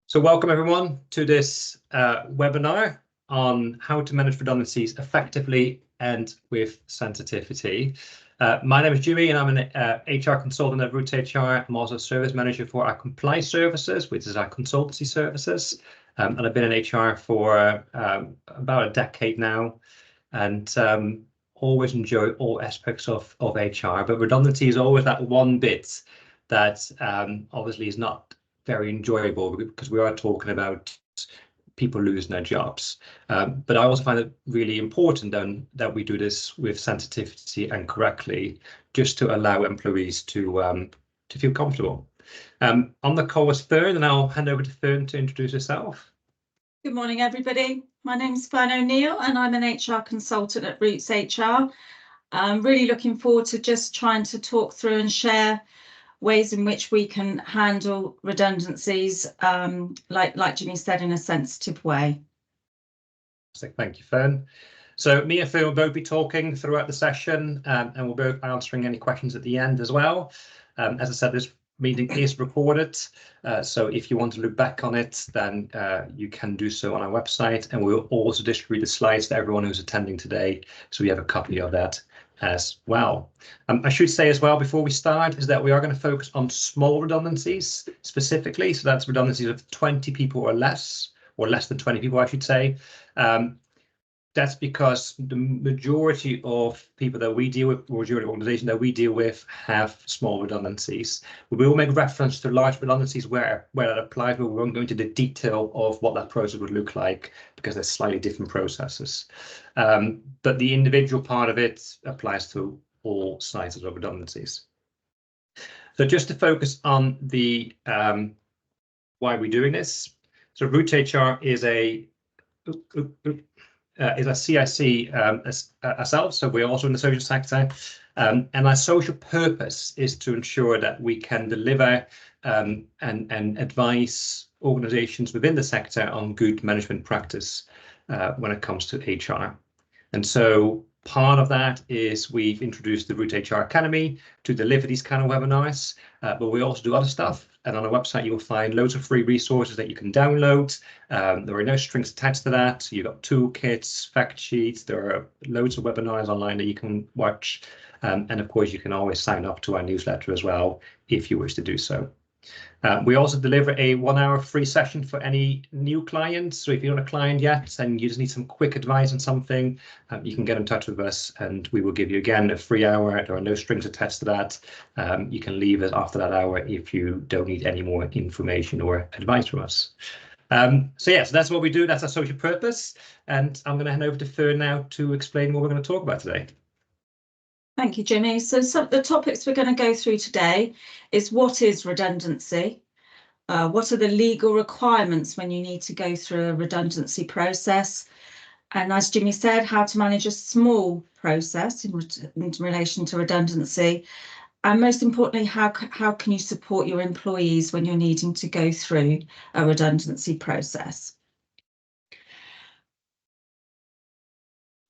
So welcome everyone to this webinar on how to manage redundancies effectively and with sensitivity. My name is Jimmy and I'm an HR consultant at Root HR. I'm also a service manager for our compliance services, which is our consultancy services. And I've been in HR for about a decade now, and always enjoy all aspects of HR. But redundancy is always that one bit that obviously is not very enjoyable, because we are talking about people losing their jobs. But I also find it really important then that we do this with sensitivity and correctly, just to allow employees to feel comfortable. On the call is Fern, and I'll hand over to Fern to introduce herself. Good morning, everybody. My name's Fern O'Neill and I'm an HR consultant at Roots HR. I'm really looking forward to just trying to talk through and share ways in which we can handle redundancies, like Jimmy said, in a sensitive way. So thank you, Fern. So me and Fern will both be talking throughout the session, and we'll both answering any questions at the end as well. As I said, this meeting is recorded, so if you want to look back on it, then you can do so on our website, and we'll also distribute the slides to everyone who's attending today, so we have a copy of that as well. I should say as well before we start is that we are going to focus on small redundancies specifically, so that's redundancies of 20 people or less than 20 people, I should say. That's because the majority of people that we deal with, or majority of organizations that we deal with, have small redundancies. We will make reference to large redundancies where that applies, but we won't go into the detail of what that process would look like, because they're slightly different processes. But the individual part of it applies to all sizes of redundancies. So just to focus on the why we're doing this. So Root HR is a CIC ourselves, so we're also in the social sector, and our social purpose is to ensure that we can deliver and advise organizations within the sector on good management practice when it comes to HR. And so part of that is we've introduced the Root HR Academy to deliver these kind of webinars, but we also do other stuff. And on our website, you'll find loads of free resources that you can download. There are no strings attached to that. You've got toolkits, fact sheets. There are loads of webinars online that you can watch. And of course, you can always sign up to our newsletter as well, if you wish to do so. We also deliver a 1-hour free session for any new clients. So if you're not a client yet and you just need some quick advice on something, you can get in touch with us and we will give you again a free hour. There are no strings attached to that. You can leave it after that hour if you don't need any more information or advice from us. So yes, that's what we do. That's our social purpose. And I'm going to hand over to Fern now to explain what we're going to talk about today. Thank you, Jimmy. So some of the topics we're going to go through today is what is redundancy? What are the legal requirements when you need to go through a redundancy process? And as Jimmy said, how to manage a small process in relation to redundancy. And most importantly, how can you support your employees when you're needing to go through a redundancy process?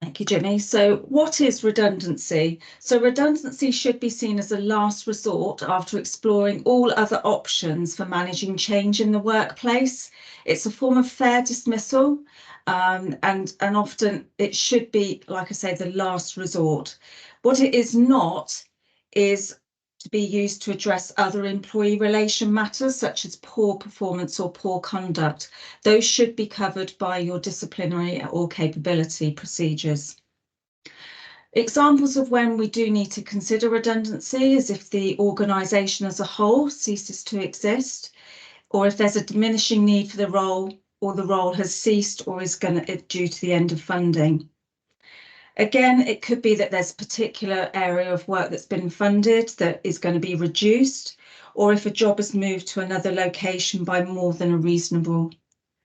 Thank you, Jimmy. So what is redundancy? So redundancy should be seen as a last resort after exploring all other options for managing change in the workplace. It's a form of fair dismissal, and often it should be, like I say, the last resort. What it is not is to be used to address other employee relation matters, such as poor performance or poor conduct. Those should be covered by your disciplinary or capability procedures. Examples of when we do need to consider redundancy is if the organisation as a whole ceases to exist, or if there's a diminishing need for the role, or the role has ceased or is due to the end of funding. Again, it could be that there's a particular area of work that's been funded that is going to be reduced, or if a job has moved to another location by more than a reasonable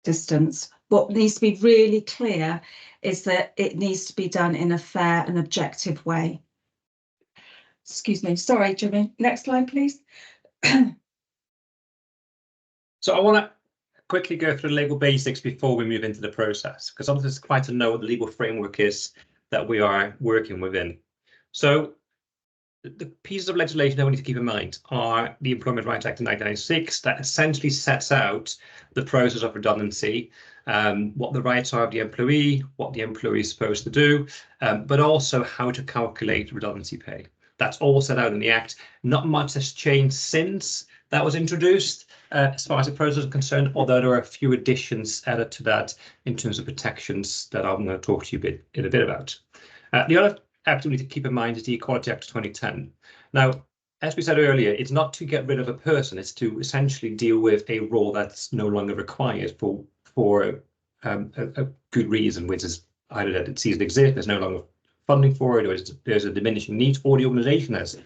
distance. What needs to be really clear is that it needs to be done in a fair and objective way. Excuse me. Sorry, Jimmy. Next slide, please. So I want to quickly go through the legal basics before we move into the process, because sometimes it's quite to know what the legal framework is that we are working within. So the pieces of legislation that we need to keep in mind are the Employment Rights Act of 1996 that essentially sets out the process of redundancy, what the rights are of the employee, what the employee is supposed to do, but also how to calculate redundancy pay. That's all set out in the Act. Not much has changed since that was introduced as far as the process is concerned, although there are a few additions added to that in terms of protections that I'm going to talk to you in a bit about. The other act we need to keep in mind is the Equality Act of 2010. Now, as we said earlier, it's not to get rid of a person, it's to essentially deal with a role that's no longer required for a good reason, which is either that it ceases to exist, there's no longer funding for it, or there's a diminishing need, or the organisation has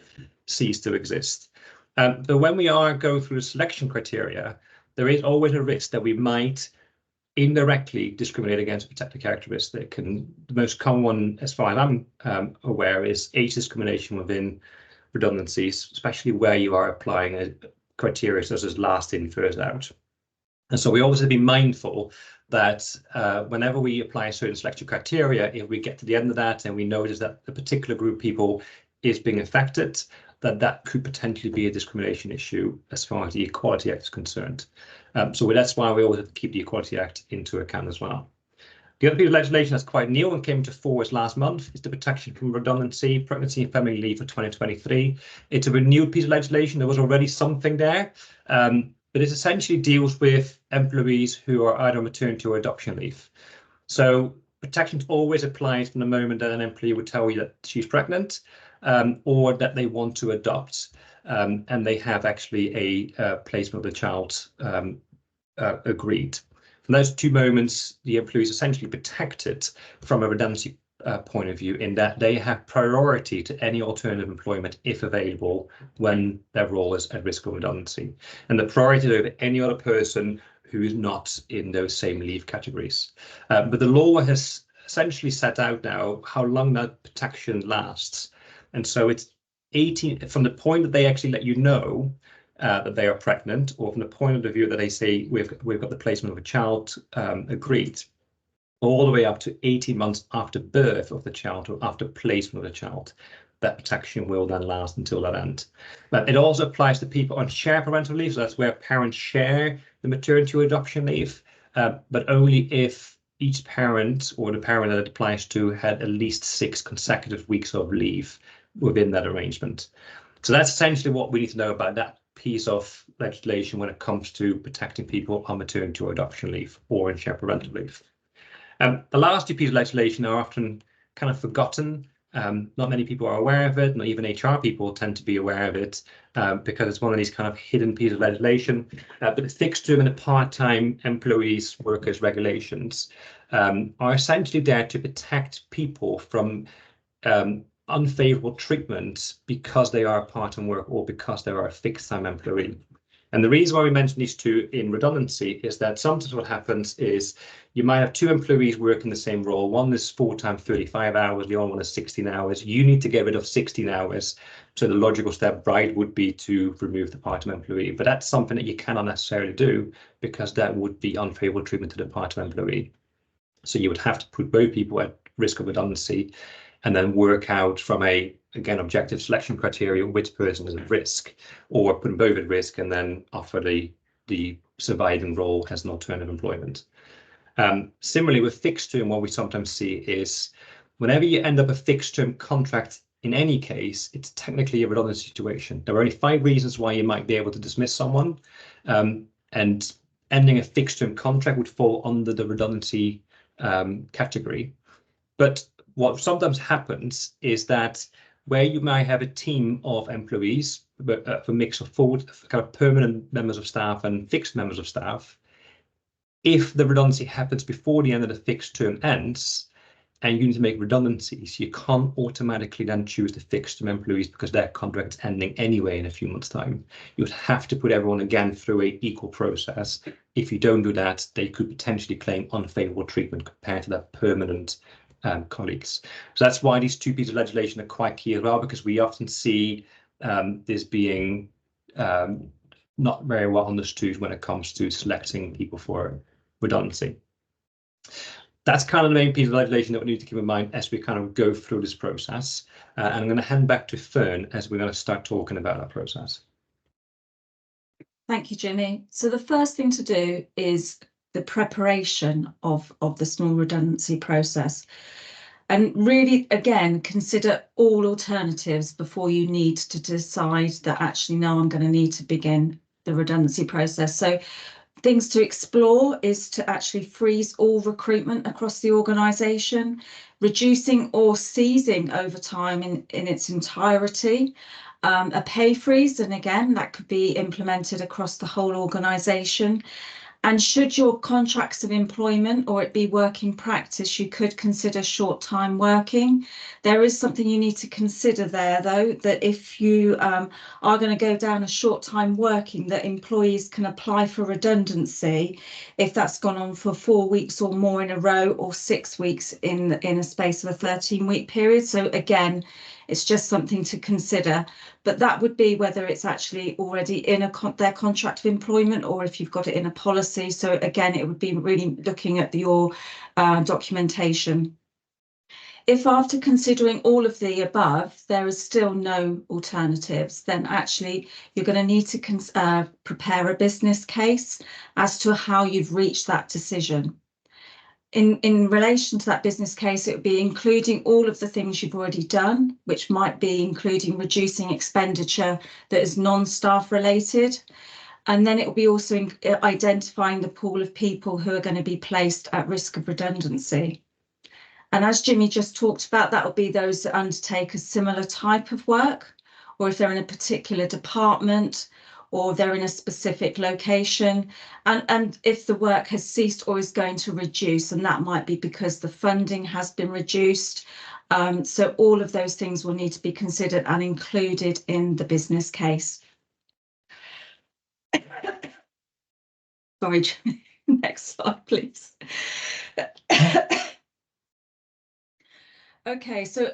ceased to exist. But when we are going through the selection criteria, there is always a risk that we might indirectly discriminate against a protected characteristic. And the most common one, as far as I'm aware, is age discrimination within redundancies, especially where you are applying a criteria such as last in, first out. And so we always have to be mindful that whenever we apply certain selection criteria, if we get to the end of that and we notice that a particular group of people is being affected, that could potentially be a discrimination issue as far as the Equality Act is concerned. So that's why we always have to keep the Equality Act into account as well. The other piece of legislation that's quite new and came to force last month is the Protection from Redundancy, Pregnancy and Family Leave for 2023. It's a renewed piece of legislation. There was already something there, but it essentially deals with employees who are either on maternity or adoption leave. So protection always applies from the moment that an employee would tell you that she's pregnant or that they want to adopt, and they have actually a placement of the child agreed. From those two moments, the employee is essentially protected from a redundancy point of view in that they have priority to any alternative employment if available when their role is at risk of redundancy, and the priority over any other person who is not in those same leave categories. But the law has essentially set out now how long that protection lasts. And so it's 18 from the point that they actually let you know that they are pregnant, or from the point of view that they say we've got the placement of a child agreed, all the way up to 18 months after birth of the child or after placement of the child. That protection will then last until that end. But it also applies to people on shared parental leave, so that's where parents share the maternity or adoption leave, but only if each parent or the parent that it applies to had at least 6 consecutive weeks of leave within that arrangement. So that's essentially what we need to know about that piece of legislation when it comes to protecting people on maternity or adoption leave or in shared parental leave. The last two pieces of legislation are often kind of forgotten. Not many people are aware of it, not even HR people tend to be aware of it because it's one of these kind of hidden pieces of legislation. But the fixed term and the part-time employees, workers regulations are essentially there to protect people from unfavorable treatment because they are a part-time worker or because they are a fixed-time employee. And the reason why we mention these two in redundancy is that sometimes what happens is you might have two employees working the same role. One is full-time 35 hours, the other one is 16 hours. You need to get rid of 16 hours. So the logical step right would be to remove the part-time employee. But that's something that you cannot necessarily do because that would be unfavorable treatment to the part-time employee. So you would have to put both people at risk of redundancy and then work out from a, again, objective selection criteria which person is at risk, or put them both at risk and then offer the surviving role as an alternative employment. Similarly, with fixed term, what we sometimes see is whenever you end up a fixed term contract, in any case, it's technically a redundancy situation. There are only 5 reasons why you might be able to dismiss someone, and ending a fixed term contract would fall under the redundancy category. But what sometimes happens is that where you might have a team of employees, a mix of kind of permanent members of staff and fixed members of staff, if the redundancy happens before the end of the fixed term ends and you need to make redundancies, you can't automatically then choose the fixed term employees because their contract is ending anyway in a few months' time. You would have to put everyone again through an equal process. If you don't do that, they could potentially claim unfavorable treatment compared to their permanent colleagues. So that's why these two pieces of legislation are quite key as well, because we often see this being not very well understood when it comes to selecting people for redundancy. that's kind of the main piece of legislation that we need to keep in mind as we kind of go through this process. And I'm going to hand back to Fern as we're going to start talking about that process. Thank you, Jimmy. So the first thing to do is the preparation of the small redundancy process. And really, again, consider all alternatives before you need to decide that actually, no, I'm going to need to begin the redundancy process. So things to explore is to actually freeze all recruitment across the organisation, reducing or seizing overtime in its entirety, a pay freeze, and again, that could be implemented across the whole organisation. And should your contracts of employment or it be working practice, you could consider short-time working. There is something you need to consider there, though, that if you are going to go down a short-time working, that employees can apply for redundancy if that's gone on for 4 weeks or more in a row, or 6 weeks in a space of a 13-week period. So again, it's just something to consider, but that would be whether it's actually already in their contract of employment or if you've got it in a policy. So again, it would be really looking at your documentation. If after considering all of the above, there is still no alternatives, then actually you're going to need to prepare a business case as to how you've reached that decision. In relation to that business case, it would be including all of the things you've already done, which might be including reducing expenditure that is non-staff related. And then it will be also identifying the pool of people who are going to be placed at risk of redundancy. And as Jimmy just talked about, that will be those that undertake a similar type of work, or if they're in a particular department, or they're in a specific location, and if the work has ceased or is going to reduce, and that might be because the funding has been reduced. So all of those things will need to be considered and included in the business case. Sorry, next slide, please. Okay, so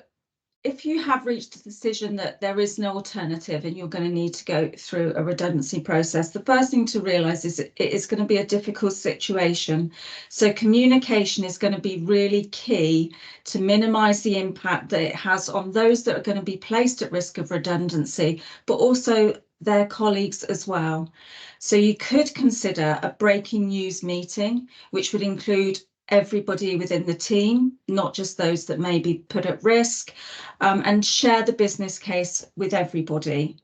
if you have reached a decision that there is no alternative and you're going to need to go through a redundancy process, the first thing to realise is it is going to be a difficult situation. So communication is going to be really key to minimise the impact that it has on those that are going to be placed at risk of redundancy, but also their colleagues as well. So you could consider a breaking news meeting, which would include everybody within the team, not just those that may be put at risk, and share the business case with everybody.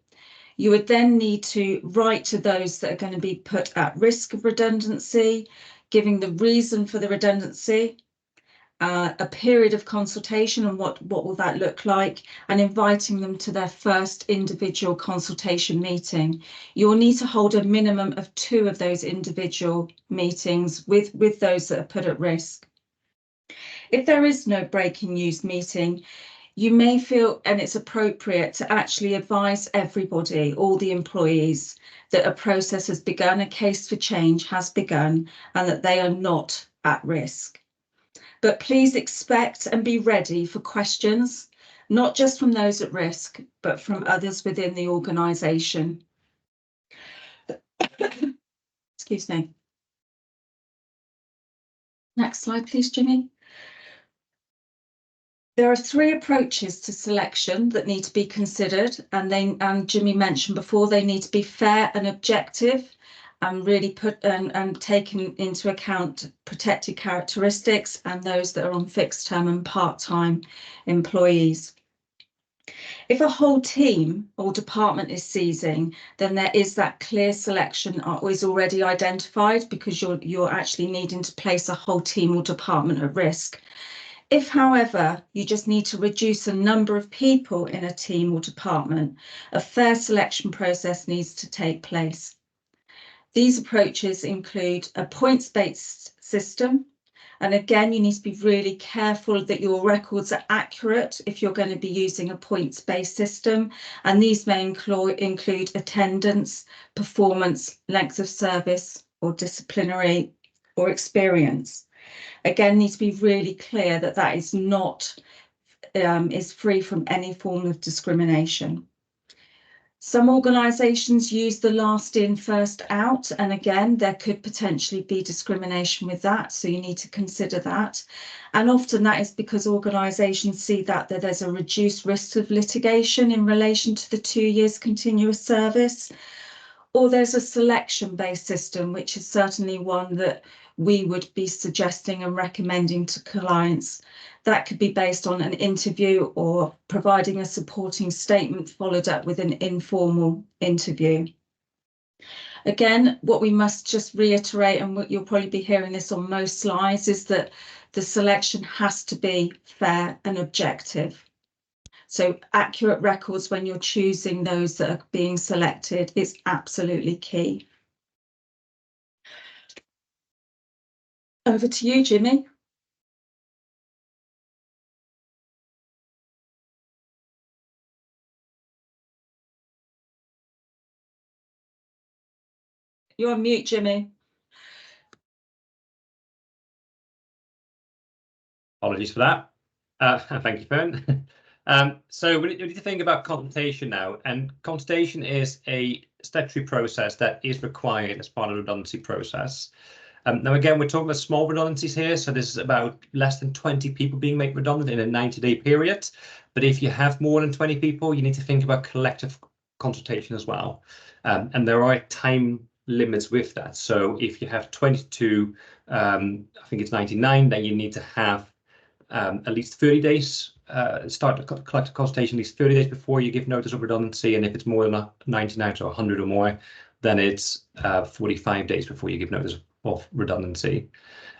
You would then need to write to those that are going to be put at risk of redundancy, giving the reason for the redundancy, a period of consultation and what will that look like, and inviting them to their first individual consultation meeting. You'll need to hold a minimum of 2 of those individual meetings with those that are put at risk. If there is no breaking news meeting, you may feel, and it's appropriate to actually advise everybody, all the employees, that a process has begun, a case for change has begun, and that they are not at risk. But please expect and be ready for questions, not just from those at risk, but from others within the organisation. Excuse me. Next slide, please, Jimmy. There are 3 approaches to selection that need to be considered, and Jimmy mentioned before, they need to be fair and objective, and really taking into account protected characteristics and those that are on fixed term and part-time employees. If a whole team or department is ceasing, then there is that clear selection is already identified, because you're actually needing to place a whole team or department at risk. If, however, you just need to reduce the number of people in a team or department, a fair selection process needs to take place. These approaches include a points-based system, and again, you need to be really careful that your records are accurate if you're going to be using a points-based system, and these may include attendance, performance, length of service, or disciplinary or experience. Again, need to be really clear that that is not is free from any form of discrimination. Some organisations use the last in, first out, and again, there could potentially be discrimination with that, so you need to consider that. And often that is because organisations see that there's a reduced risk of litigation in relation to the 2 years continuous service, or there's a selection-based system, which is certainly one that we would be suggesting and recommending to clients. That could be based on an interview or providing a supporting statement followed up with an informal interview. Again, what we must just reiterate, and you'll probably be hearing this on most slides, is that the selection has to be fair and objective. So accurate records when you're choosing those that are being selected is absolutely key. Over to you, Jimmy. You're on mute, Jimmy. Apologies for that. Thank you, Fern. So we need to think about consultation now, and consultation is a statutory process that is required as part of the redundancy process. Now, again, we're talking about small redundancies here, so this is about less than 20 people being made redundant in a 90-day period. But if you have more than 20 people, you need to think about collective consultation as well. And there are time limits with that. So if you have 22, I think it's 99, then you need to have at least 30 days, start the collective consultation at least 30 days before you give notice of redundancy. And if it's more than 99 to 100 or more, then it's 45 days before you give notice of redundancy.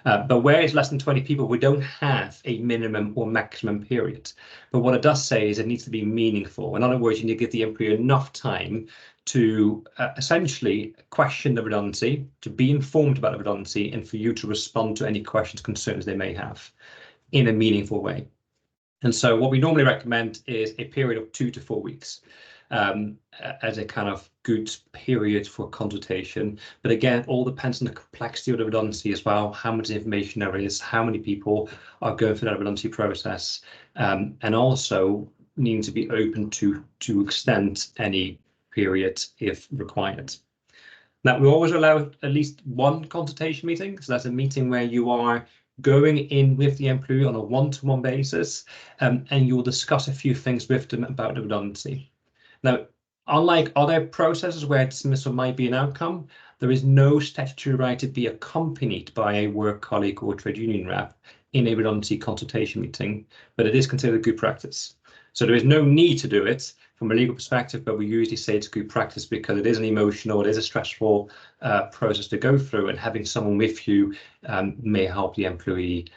But where it's less than 20 people, we don't have a minimum or maximum period. But what it does say is it needs to be meaningful. In other words, you need to give the employer enough time to essentially question the redundancy, to be informed about the redundancy, and for you to respond to any questions, concerns they may have in a meaningful way. And so what we normally recommend is a period of 2 to 4 weeks as a kind of good period for consultation. But again, it all depends on the complexity of the redundancy as well, how much information there is, how many people are going through that redundancy process, and also needing to be open to extend any period if required. Now, we always allow at least one consultation meeting. So that's a meeting where you are going in with the employee on a one-to-one basis, and you'll discuss a few things with them about the redundancy. Now, unlike other processes where dismissal might be an outcome, there is no statutory right to be accompanied by a work colleague or trade union rep in a redundancy consultation meeting, but it is considered good practice. So there is no need to do it from a legal perspective, but we usually say it's good practice because it is an emotional, it is a stressful process to go through, and having someone with you may help the employee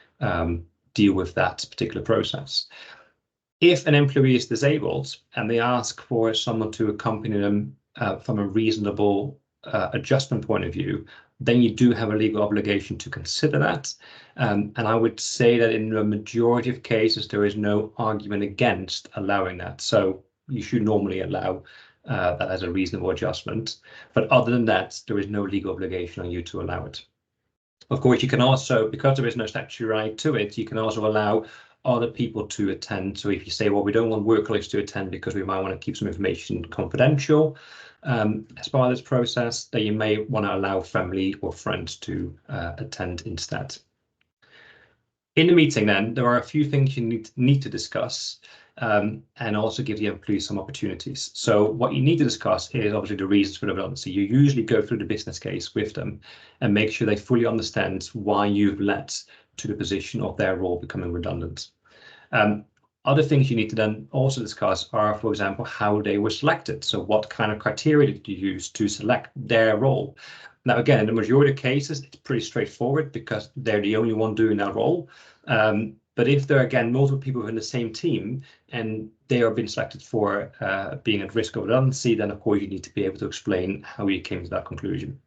deal with that particular process. If an employee is disabled and they ask for someone to accompany them from a reasonable adjustment point of view, then you do have a legal obligation to consider that. And I would say that in the majority of cases, there is no argument against allowing that. So you should normally allow that as a reasonable adjustment. But other than that, there is no legal obligation on you to allow it. Of course, you can also, because there is no statutory right to it, you can also allow other people to attend. So if you say, well, we don't want work colleagues to attend because we might want to keep some information confidential as part of this process, then you may want to allow family or friends to attend instead. In the meeting, then, there are a few things you need to discuss and also give the employee some opportunities. So what you need to discuss is obviously the reasons for the redundancy. You usually go through the business case with them and make sure they fully understand why you've led to the position of their role becoming redundant. Other things you need to then also discuss are, for example, how they were selected. So what kind of criteria did you use to select their role? Now, again, in the majority of cases, it's pretty straightforward because they're the only one doing that role. But if there are, again, multiple people in the same team and they are being selected for being at risk of redundancy, then, of course, you need to be able to explain how you came to that conclusion.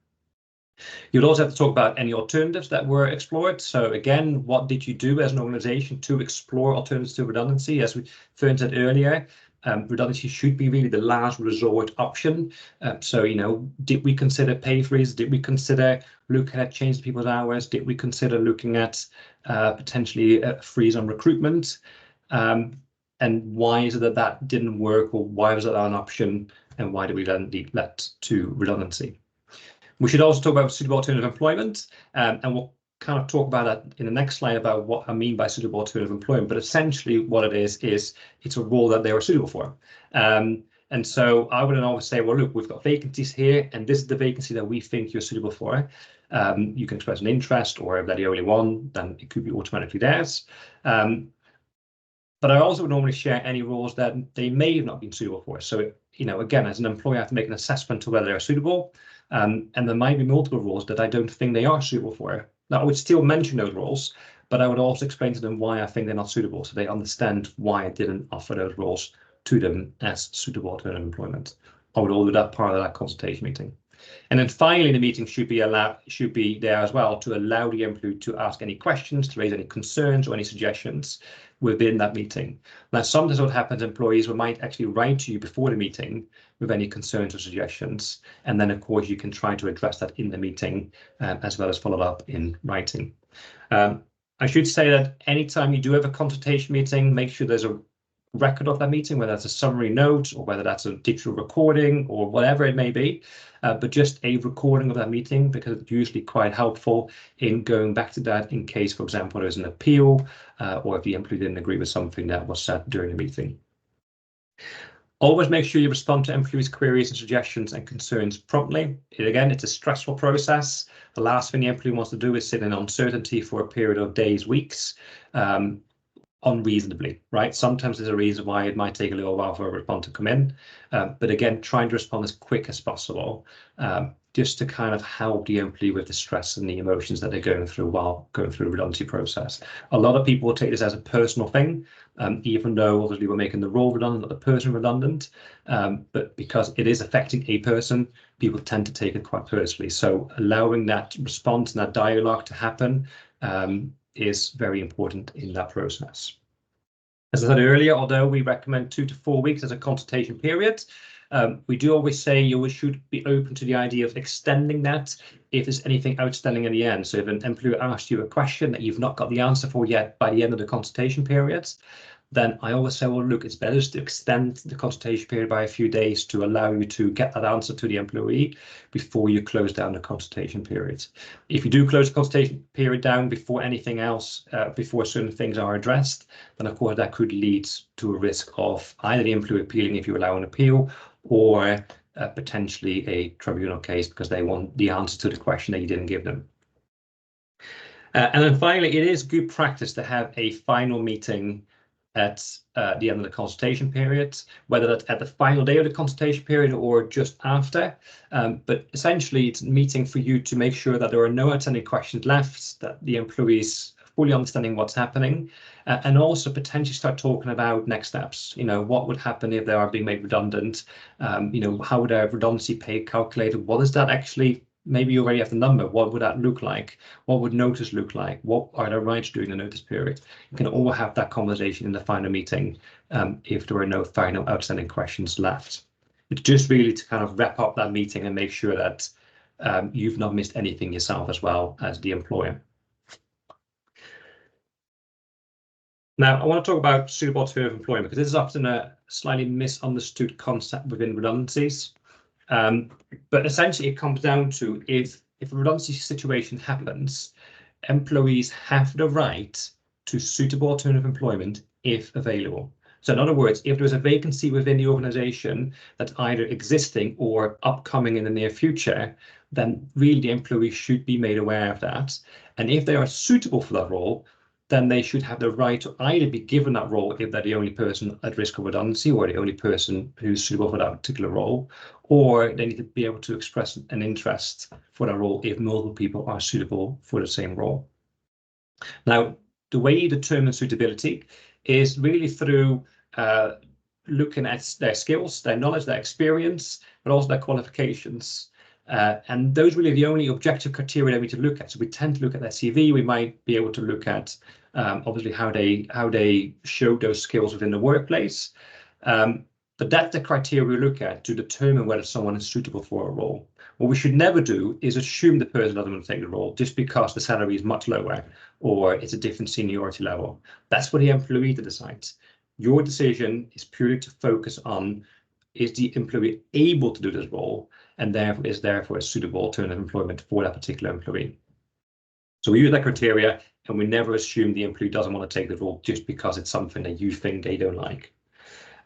You'll also have to talk about any alternatives that were explored. So again, what did you do as an organization to explore alternatives to redundancy? As Fern said earlier, redundancy should be really the last resort option. So, you know, did we consider pay freeze? Did we consider looking at changing people's hours? Did we consider looking at potentially a freeze on recruitment? And why is it that that didn't work, or why was it an option? and why do we then lead that to redundancy. We should also talk about suitable alternative employment, and we'll kind of talk about that in the next slide about what I mean by suitable alternative employment. But essentially what it is it's a role that they are suitable for. And so I would always say, well, look, we've got vacancies here, and this is the vacancy that we think you're suitable for. You can express an interest, or if they're the only one, then it could be automatically theirs. But I also would normally share any roles that they may have not been suitable for. So, you know, again, as an employer, I have to make an assessment to whether they're suitable. And there might be multiple roles that I don't think they are suitable for. Now, I would still mention those roles, but I would also explain to them why I think they're not suitable, so they understand why I didn't offer those roles to them as suitable alternative employment. I would all do that part of that consultation meeting. And then finally, the meeting should be there as well to allow the employee to ask any questions, to raise any concerns or any suggestions within that meeting. Now, sometimes what happens, employees might actually write to you before the meeting with any concerns or suggestions. And then, of course, you can try to address that in the meeting as well as follow up in writing. I should say that anytime you do have a consultation meeting, make sure there's a record of that meeting, whether that's a summary note or whether that's a digital recording or whatever it may be, but just a recording of that meeting, because it's usually quite helpful in going back to that in case, for example, there's an appeal or if the employee didn't agree with something that was said during the meeting. Always make sure you respond to employees' queries and suggestions and concerns promptly. Again, it's a stressful process. The last thing the employee wants to do is sit in uncertainty for a period of days, weeks, unreasonably, right? Sometimes there's a reason why it might take a little while for a response to come in. But again, trying to respond as quick as possible, just to kind of help the employee with the stress and the emotions that they're going through while going through the redundancy process. A lot of people will take this as a personal thing, even though obviously we're making the role redundant, not the person redundant. But because it is affecting a person, people tend to take it quite personally. So allowing that response and that dialogue to happen is very important in that process. As I said earlier, although we recommend 2 to 4 weeks as a consultation period, we do always say you should be open to the idea of extending that if there's anything outstanding in the end. So if an employer asks you a question that you've not got the answer for yet by the end of the consultation period, then I always say, well, look, it's better to extend the consultation period by a few days to allow you to get that answer to the employee before you close down the consultation period. If you do close the consultation period down before anything else, before certain things are addressed, then of course that could lead to a risk of either the employer appealing if you allow an appeal, or potentially a tribunal case because they want the answer to the question that you didn't give them. And then finally, it is good practice to have a final meeting at the end of the consultation period, whether that's at the final day of the consultation period or just after. But essentially, it's a meeting for you to make sure that there are no outstanding questions left, that the employees are fully understanding what's happening, and also potentially start talking about next steps. You know, what would happen if they are being made redundant? You know, how would their redundancy pay calculated? What is that actually? Maybe you already have the number. What would that look like? What would notice look like? What are their rights during the notice period? You can all have that conversation in the final meeting if there are no final outstanding questions left. It's just really to kind of wrap up that meeting and make sure that you've not missed anything yourself as well as the employer. Now, I want to talk about suitable alternative employment because this is often a slightly misunderstood concept within redundancies. But essentially, it comes down to if a redundancy situation happens, employees have the right to suitable alternative employment if available. So in other words, if there's a vacancy within the organization that's either existing or upcoming in the near future, then really the employee should be made aware of that. And if they are suitable for that role, then they should have the right to either be given that role if they're the only person at risk of redundancy or the only person who's suitable for that particular role, or they need to be able to express an interest for that role if multiple people are suitable for the same role. Now, the way you determine suitability is really through looking at their skills, their knowledge, their experience, but also their qualifications. And those are really the only objective criteria that we need to look at. So we tend to look at their CV. We might be able to look at obviously how they show those skills within the workplace. But that's the criteria we look at to determine whether someone is suitable for a role. What we should never do is assume the person doesn't want to take the role just because the salary is much lower or it's a different seniority level. That's for the employee to decide. Your decision is purely to focus on is the employee able to do this role, and therefore is therefore a suitable alternative employment for that particular employee. So we use that criteria, and we never assume the employee doesn't want to take the role just because it's something that you think they don't like.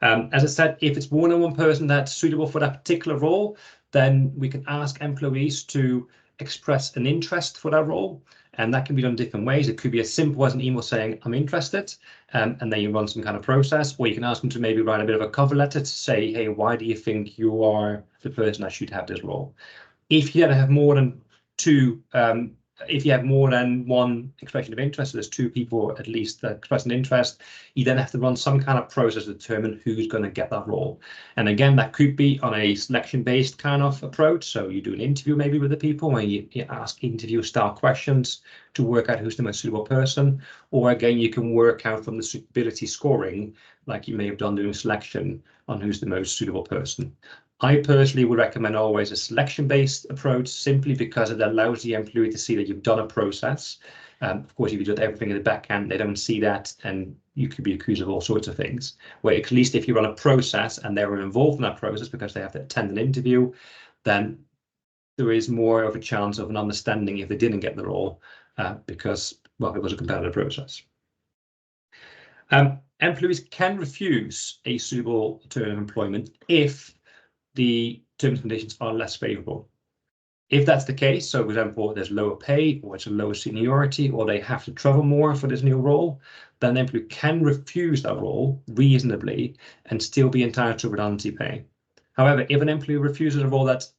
As I said, if it's more than one person that's suitable for that particular role, then we can ask employees to express an interest for that role. And that can be done different ways. It could be as simple as an email saying, I'm interested, and then you run some kind of process, or you can ask them to maybe write a bit of a cover letter to say, hey, why do you think you are the person that should have this role? If you ever have more than two, if you have more than one expression of interest, so there's two people at least that express an interest, you then have to run some kind of process to determine who's going to get that role. And again, that could be on a selection-based kind of approach. So you do an interview maybe with the people where you ask interview-style questions to work out who's the most suitable person. Or again, you can work out from the suitability scoring, like you may have done during selection, on who's the most suitable person. I personally would recommend always a selection-based approach, simply because it allows the employee to see that you've done a process. Of course, if you did everything in the back end, they don't see that, and you could be accused of all sorts of things. Where at least if you run a process and they were involved in that process because they have to attend an interview, then there is more of a chance of an understanding if they didn't get the role, because, well, it was a competitive process. Employees can refuse a suitable term of employment if the terms and conditions are less favorable. If that's the case, so for example, there's lower pay, or it's a lower seniority, or they have to travel more for this new role, then the employee can refuse that role reasonably and still be entitled to redundancy pay. However, if an employee refuses a role that's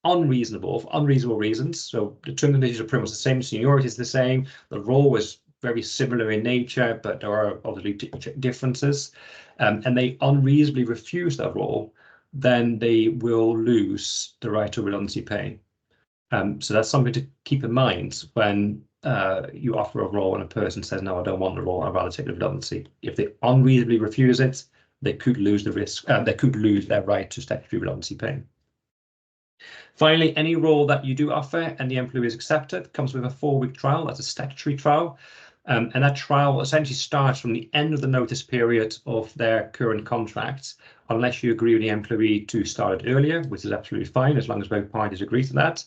unreasonable for unreasonable reasons, so the terms and conditions are pretty much the same, seniority is the same, the role was very similar in nature, but there are obviously differences, and they unreasonably refuse that role, then they will lose the right to redundancy pay. So that's something to keep in mind when you offer a role and a person says, no, I don't want the role, I'd rather take the redundancy. If they unreasonably refuse it, they could lose the risk, they could lose their right to statutory redundancy pay. Finally, any role that you do offer and the employee is accepted comes with a 4-week trial. That's a statutory trial. And that trial essentially starts from the end of the notice period of their current contract, unless you agree with the employee to start it earlier, which is absolutely fine as long as both parties agree to that.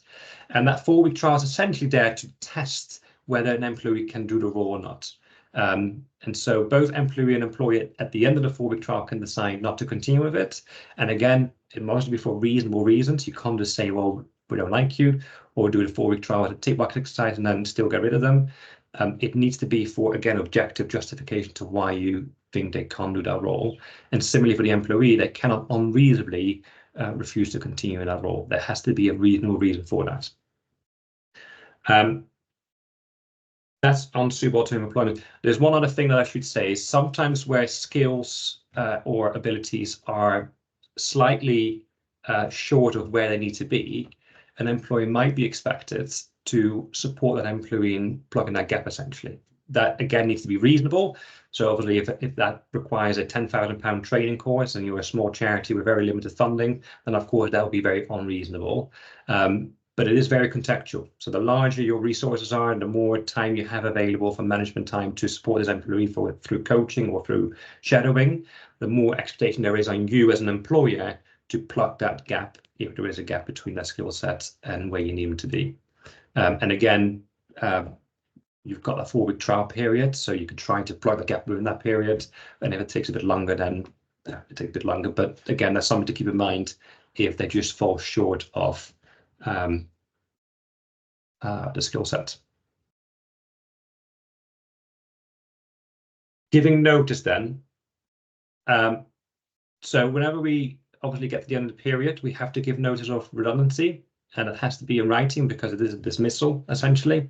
And that 4-week trial is essentially there to test whether an employee can do the role or not. And so both employee and employer at the end of the 4-week trial can decide not to continue with it. And again, it must be for reasonable reasons. You can't just say, well, we don't like you, or do the 4-week trial as a tick box exercise and then still get rid of them. It needs to be for, again, objective justification to why you think they can't do that role. And similarly for the employee, they cannot unreasonably refuse to continue in that role. There has to be a reasonable reason for that. That's on suitable term employment. There's one other thing that I should say. Sometimes where skills or abilities are slightly short of where they need to be, an employee might be expected to support that employee in plugging that gap, essentially. That, again, needs to be reasonable. So obviously, if that requires a £10,000 training course and you're a small charity with very limited funding, then of course that would be very unreasonable. But it is very contextual. So the larger your resources are, and the more time you have available for management time to support this employee through coaching or through shadowing, the more expectation there is on you as an employer to plug that gap, if there is a gap between that skill set and where you need them to be. And again, you've got a 4-week trial period, so you could try to plug the gap within that period. And if it takes a bit longer, then it takes a bit longer. But again, that's something to keep in mind if they just fall short of the skill set. Giving notice then. So whenever we obviously get to the end of the period, we have to give notice of redundancy, and it has to be in writing because it is a dismissal, essentially.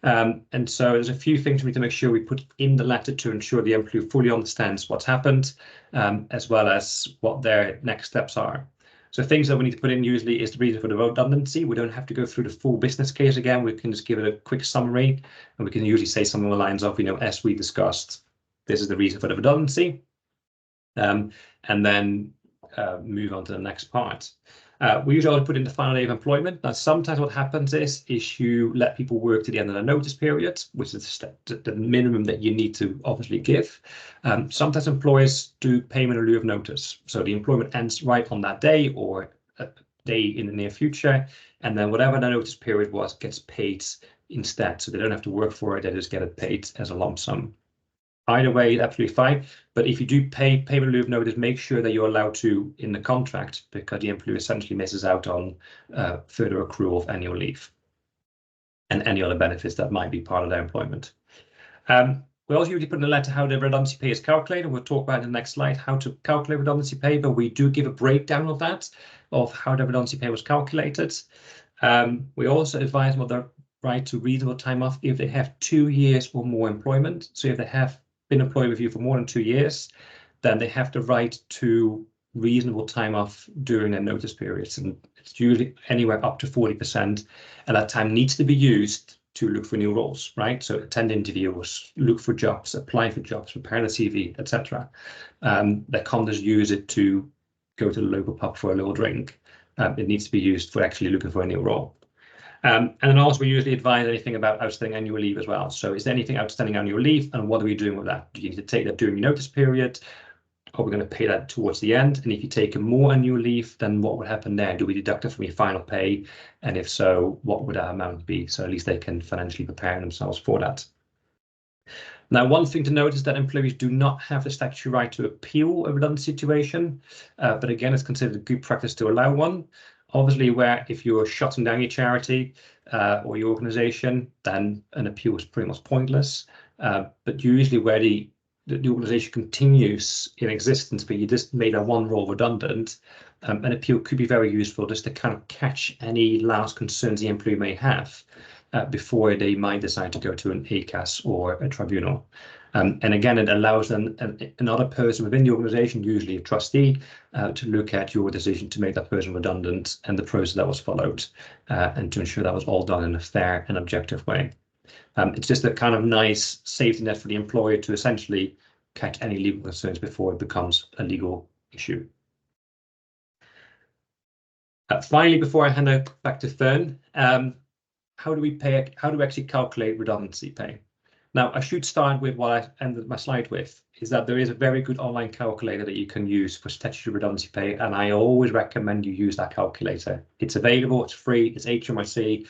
And so there's a few things we need to make sure we put in the letter to ensure the employee fully understands what's happened, as well as what their next steps are. So things that we need to put in usually is the reason for the redundancy. We don't have to go through the full business case again. We can just give it a quick summary, and we can usually say something along the lines of, as we discussed, this is the reason for the redundancy, and then move on to the next part. We usually put in the final day of employment. Now, sometimes what happens is you let people work to the end of the notice period, which is the minimum that you need to obviously give. Sometimes employers do payment in lieu of notice. So the employment ends right on that day or a day in the near future, and then whatever the notice period was gets paid instead. So they don't have to work for it, they just get it paid as a lump sum. Either way, absolutely fine. But if you do payment in lieu of notice, make sure that you're allowed to in the contract, because the employer essentially misses out on further accrual of annual leave and any other benefits that might be part of their employment. We also usually put in the letter how the redundancy pay is calculated. We'll talk about in the next slide how to calculate redundancy pay, but we do give a breakdown of that, of how the redundancy pay was calculated. We also advise them of the right to reasonable time off if they have 2 years or more employment. So if they have been employed with you for more than 2 years, then they have the right to reasonable time off during their notice periods, and it's usually anywhere up to 40%, and that time needs to be used to look for new roles, right? So attend interviews, look for jobs, apply for jobs, prepare the CV, etc. They can't just use it to go to the local pub for a little drink. It needs to be used for actually looking for a new role. And then also we usually advise anything about outstanding annual leave as well. So is there anything outstanding annual leave, and what are we doing with that? Do you need to take that during your notice period? Are we going to pay that towards the end? And if you take more annual leave, then what would happen there? Do we deduct it from your final pay? And if so, what would that amount be? So at least they can financially prepare themselves for that. Now, one thing to note is that employees do not have the statutory right to appeal a redundant situation, but again, it's considered a good practice to allow one. Obviously, where if you're shutting down your charity or your organisation, then an appeal is pretty much pointless. But usually where the organisation continues in existence, but you just made a one role redundant, an appeal could be very useful just to kind of catch any last concerns the employee may have before they might decide to go to an ACAS or a tribunal. And again, it allows then another person within the organisation, usually a trustee, to look at your decision to make that person redundant and the process that was followed, and to ensure that was all done in a fair and objective way. It's just a kind of nice safety net for the employer to essentially catch any legal concerns before it becomes a legal issue. Finally, before I hand it back to Fern, how do we actually calculate redundancy pay? Now, I should start with what I ended my slide with, is that there is a very good online calculator that you can use for statutory redundancy pay, and I always recommend you use that calculator. It's available, it's free, it's HMRC.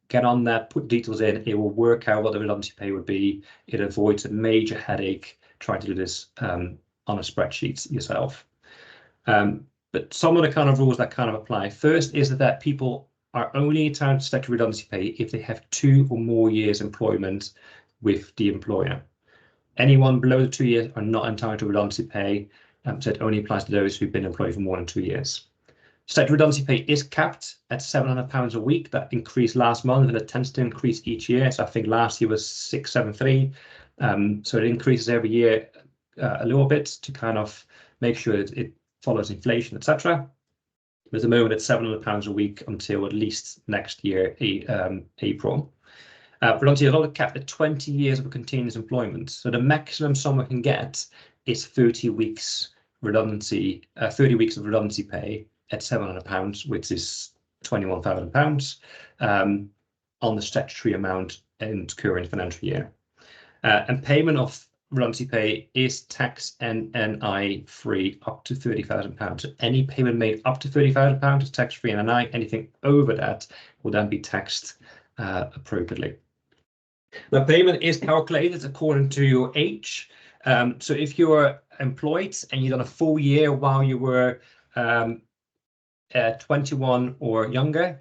Get on that, put details in, it will work out what the redundancy pay would be. It avoids a major headache trying to do this on a spreadsheet yourself. But some of the kind of rules that kind of apply. First is that people are only entitled to statutory redundancy pay if they have 2 or more years employment with the employer. Anyone below the 2 years are not entitled to redundancy pay, so it only applies to those who've been employed for more than 2 years. Statutory redundancy pay is capped at £700 a week. That increased last month, and it tends to increase each year. So I think last year was 673. So it increases every year a little bit to kind of make sure that it follows inflation, etc. But at the moment, it's £700 a week until at least next year, April. Redundancy is also capped at 20 years of continuous employment. So the maximum someone can get is 30 weeks redundancy, 30 weeks of redundancy pay at £700, which is £21,000 on the statutory amount in the current financial year. And payment of redundancy pay is tax and NI free up to £30,000. So any payment made up to £30,000 is tax free and NI. Anything over that will then be taxed appropriately. The payment is calculated according to your age. So if you're employed and you've done a full year while you were 21 or younger,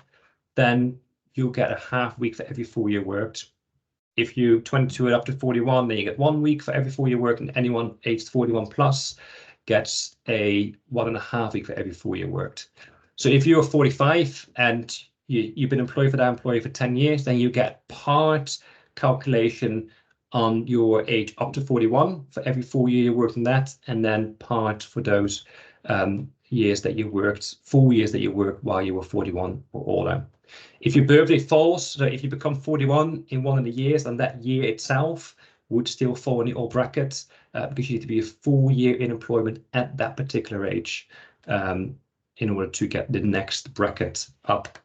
then you'll get a half week for every full year worked. If you 22 and up to 41, then you get 1 week for every full year worked, and anyone aged 41 plus gets a 1.5 week for every full year worked. So if you're 45 and you've been employed for that employer for 10 years, then you get part calculation on your age up to 41 for every full year you worked in that, and then part for those years that you worked, full years that you worked while you were 41 or older. If your birthday falls, so if you become 41 in one of the years, then that year itself would still fall in the old brackets because you need to be a full year in employment at that particular age in order to get the next bracket up.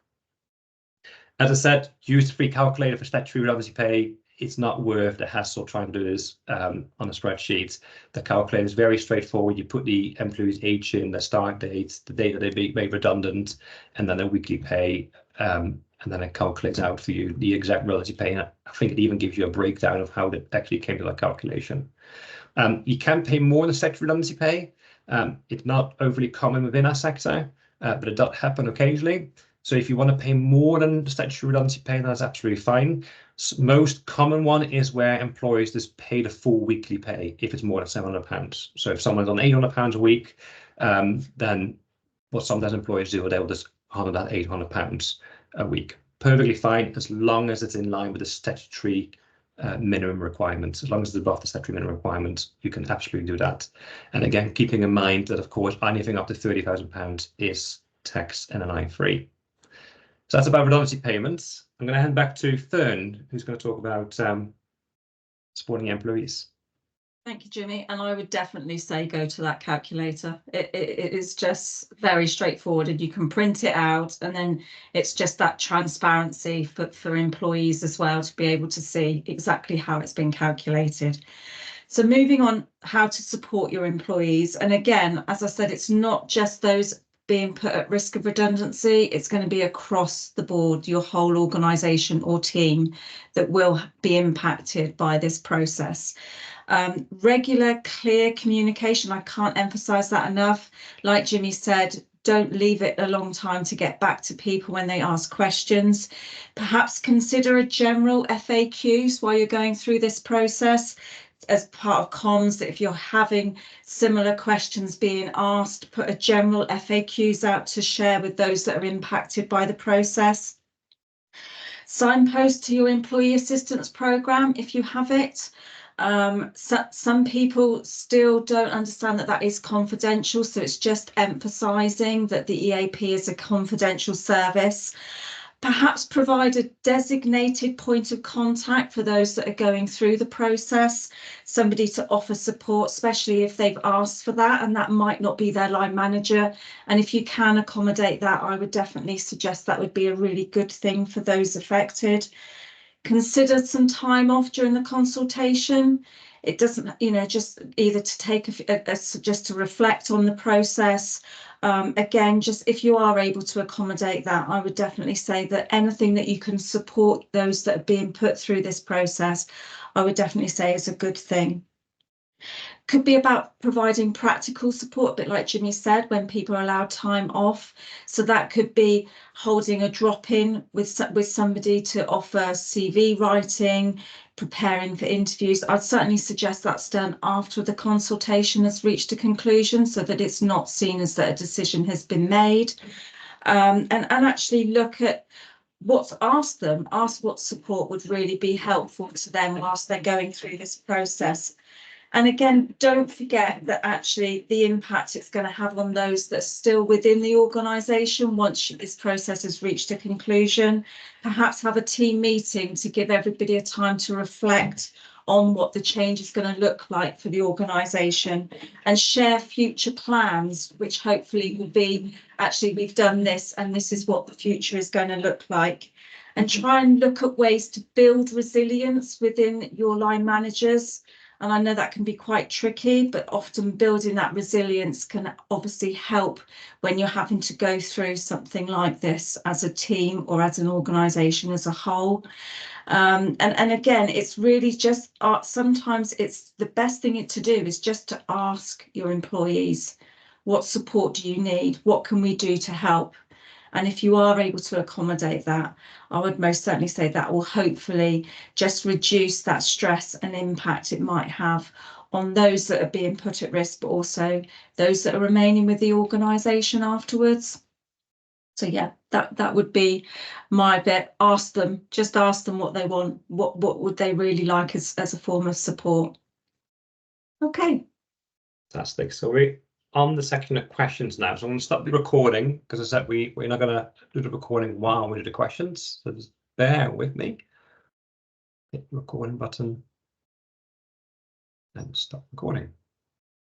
As I said, use the free calculator for statutory redundancy pay. It's not worth the hassle trying to do this on a spreadsheet. The calculator is very straightforward. You put the employee's age in, their start date, the date that they be made redundant, and then their weekly pay, and then it calculates out for you the exact redundancy pay. And I think it even gives you a breakdown of how it actually came to that calculation. You can pay more than statutory redundancy pay. It's not overly common within our sector, but it does happen occasionally. So if you want to pay more than the statutory redundancy pay, that's absolutely fine. Most common one is where employers just pay the full weekly pay if it's more than £700. So if someone's on £800 a week, then what sometimes employers do, they'll just honor that £800 a week. Perfectly fine, as long as it's in line with the statutory minimum requirements. As long as it's above the statutory minimum requirements, you can absolutely do that. And again, keeping in mind that, of course, anything up to £30,000 is tax and NI free. So that's about redundancy payments. I'm going to hand back to Fern, who's going to talk about supporting employees. Thank you, Jimmy. And I would definitely say go to that calculator. It is just very straightforward, and you can print it out, and then it's just that transparency for employees as well to be able to see exactly how it's been calculated. So moving on, how to support your employees. And again, as I said, it's not just those being put at risk of redundancy. It's going to be across the board, your whole organisation or team that will be impacted by this process. Regular, clear communication. I can't emphasize that enough. Like Jimmy said, don't leave it a long time to get back to people when they ask questions. Perhaps consider a general FAQs while you're going through this process as part of comms, that if you're having similar questions being asked, put a general FAQs out to share with those that are impacted by the process. Signpost to your employee assistance programme if you have it. Some people still don't understand that that is confidential, so it's just emphasising that the EAP is a confidential service. Perhaps provide a designated point of contact for those that are going through the process, somebody to offer support, especially if they've asked for that, and that might not be their line manager. And if you can accommodate that, I would definitely suggest that would be a really good thing for those affected. Consider some time off during the consultation. It doesn't, just either to take just to reflect on the process. Again, just if you are able to accommodate that, I would definitely say that anything that you can support those that are being put through this process, I would definitely say is a good thing. Could be about providing practical support, a bit like Jimmy said, when people are allowed time off. So that could be holding a drop-in with somebody to offer CV writing, preparing for interviews. I'd certainly suggest that's done after the consultation has reached a conclusion, so that it's not seen as that a decision has been made. And actually look at what's asked them, ask what support would really be helpful to them whilst they're going through this process. And again, don't forget that actually the impact it's going to have on those that are still within the organisation once this process has reached a conclusion. Perhaps have a team meeting to give everybody a time to reflect on what the change is going to look like for the organisation, and share future plans, which hopefully will be, actually, we've done this and this is what the future is going to look like. And try and look at ways to build resilience within your line managers. And I know that can be quite tricky, but often building that resilience can obviously help when you're having to go through something like this as a team or as an organisation as a whole. And again, it's really just sometimes it's the best thing to do is just to ask your employees, what support do you need? What can we do to help? And if you are able to accommodate that, I would most certainly say that will hopefully just reduce that stress and impact it might have on those that are being put at risk, but also those that are remaining with the organisation afterwards. So yeah, that would be my bit. Just ask them what they want. What would they really like as a form of support? Okay. Fantastic. So we're on the section of questions now. So I'm going to stop the recording because I said we're not going to do the recording while we do the questions. So just bear with me. Hit the recording button and stop recording.